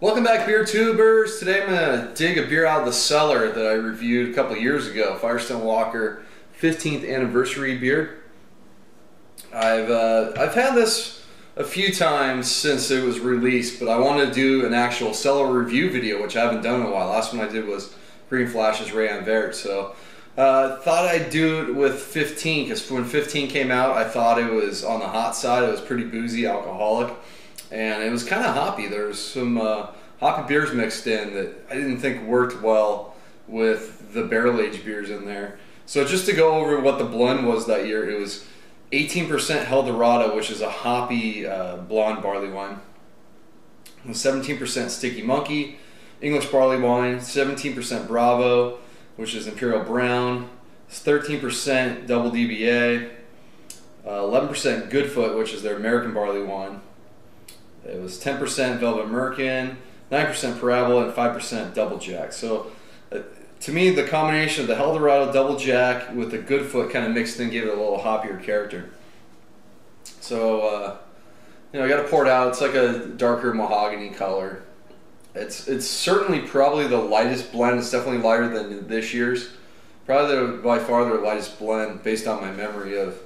Welcome back, beer tubers. Today I'm going to dig a beer out of the cellar that I reviewed a couple years ago, Firestone Walker 15th anniversary beer. I've had this a few times since it was released, but I want to do an actual cellar review video, which I haven't done in a while. Last one I did was Green Flash's Rayon Vert, so thought I'd do it with 15, because when 15 came out I thought it was on the hot side. It was pretty boozy, alcoholic, and it was kind of hoppy. There was some hoppy beers mixed in that I didn't think worked well with the barrel-aged beers in there. So just to go over what the blend was that year, it was 18% Eldorado, which is a hoppy blonde barley wine, 17% Sticky Monkey, English barley wine, 17% Bravo, which is Imperial Brown, 13% Double DBA, 11% Goodfoot, which is their American barley wine. It was 10% Velvet American, 9% Parabola, and 5% Double Jack. So to me, the combination of the Eldorado Double Jack with the Goodfoot kind of mixed in gave it a little hoppier character. So you know, I got to pour it out. It's like a darker mahogany color. It's certainly probably the lightest blend. It's definitely lighter than this year's. Probably by far the lightest blend based on my memory of.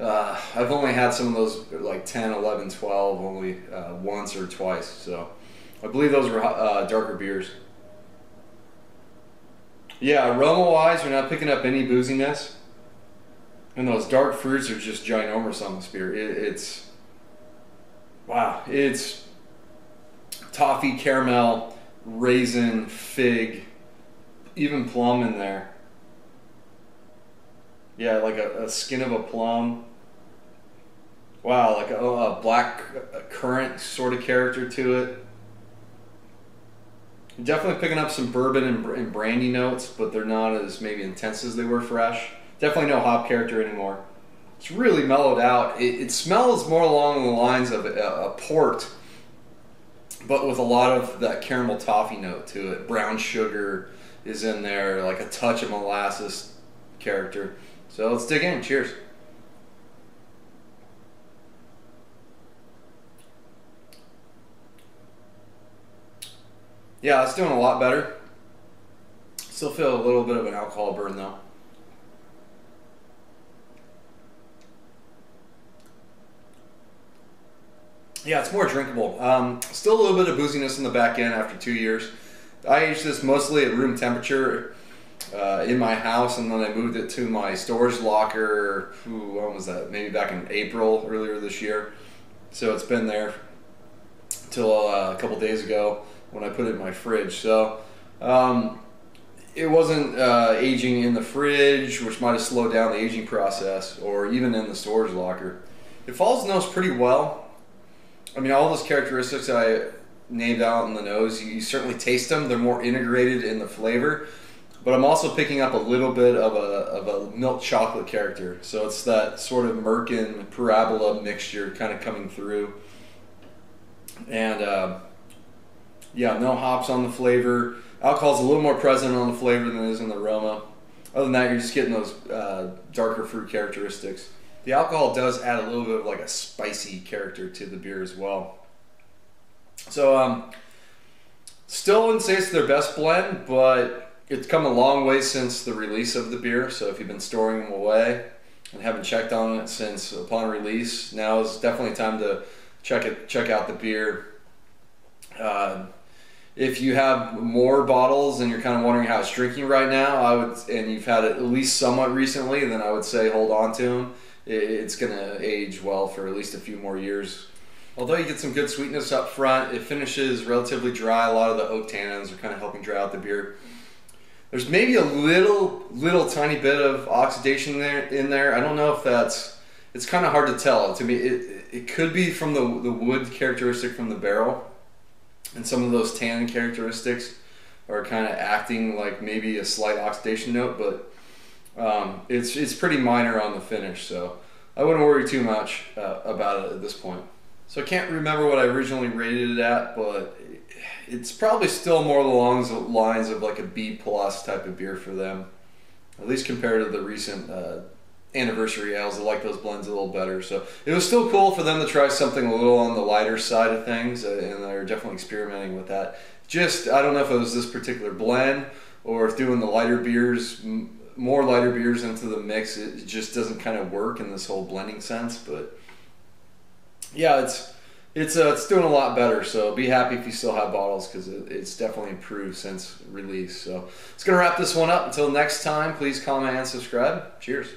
I've only had some of those like 10, 11, 12 only once or twice. So I believe those were darker beers. Yeah, aroma-wise, you're not picking up any booziness. And those dark fruits are just ginormous on this beer. It's wow. It's toffee, caramel, raisin, fig, even plum in there. Yeah, like a skin of a plum. Wow, like a black currant sort of character to it. Definitely picking up some bourbon and brandy notes, but they're not as maybe intense as they were fresh. Definitely no hop character anymore. It's really mellowed out. It smells more along the lines of a port, but with a lot of that caramel toffee note to it. Brown sugar is in there, like a touch of molasses character. So let's dig in. Cheers. Yeah, it's doing a lot better. Still feel a little bit of an alcohol burn though. Yeah, it's more drinkable. Still a little bit of booziness in the back end after 2 years. I aged this mostly at room temperature in my house, and then I moved it to my storage locker, when was that? Maybe back in April, earlier this year. So it's been there till a couple days ago when I put it in my fridge. So it wasn't aging in the fridge, which might have slowed down the aging process, or even in the storage locker. It follows the nose pretty well. I mean, all those characteristics I named out in the nose, you certainly taste them. They're more integrated in the flavor, but I'm also picking up a little bit of a milk chocolate character. So it's that sort of Merkin Parabola mixture kind of coming through. And yeah, no hops on the flavor. Alcohol's a little more present on the flavor than it is in the aroma. Other than that, you're just getting those darker fruit characteristics. The alcohol does add a little bit of like a spicy character to the beer as well. So still wouldn't say it's their best blend, but it's come a long way since the release of the beer. So if you've been storing them away and haven't checked on it since upon release, now is definitely time to check out the beer. If you have more bottles and you're kind of wondering how it's drinking right now, and you've had it at least somewhat recently, then I would say hold on to them. It's going to age well for at least a few more years. Although you get some good sweetness up front, it finishes relatively dry. A lot of the oak tannins are kind of helping dry out the beer. There's maybe a little tiny bit of oxidation in there. I don't know if it's kind of hard to tell. To me, it could be from the wood characteristic from the barrel, and some of those tannin characteristics are kind of acting like maybe a slight oxidation note, but it's pretty minor on the finish, so I wouldn't worry too much about it at this point. So I can't remember what I originally rated it at, but it's probably still more along the lines of like a B+ type of beer for them, at least compared to the recent anniversary ales. I like those blends a little better. So it was still cool for them to try something a little on the lighter side of things, and they're definitely experimenting with that. Just, I don't know if it was this particular blend or if doing the lighter beers, more lighter beers into the mix, it just doesn't kind of work in this whole blending sense. But yeah, it's doing a lot better. So be happy if you still have bottles, because it's definitely improved since release. So it's gonna wrap this one up. Until next time, please comment and subscribe. Cheers.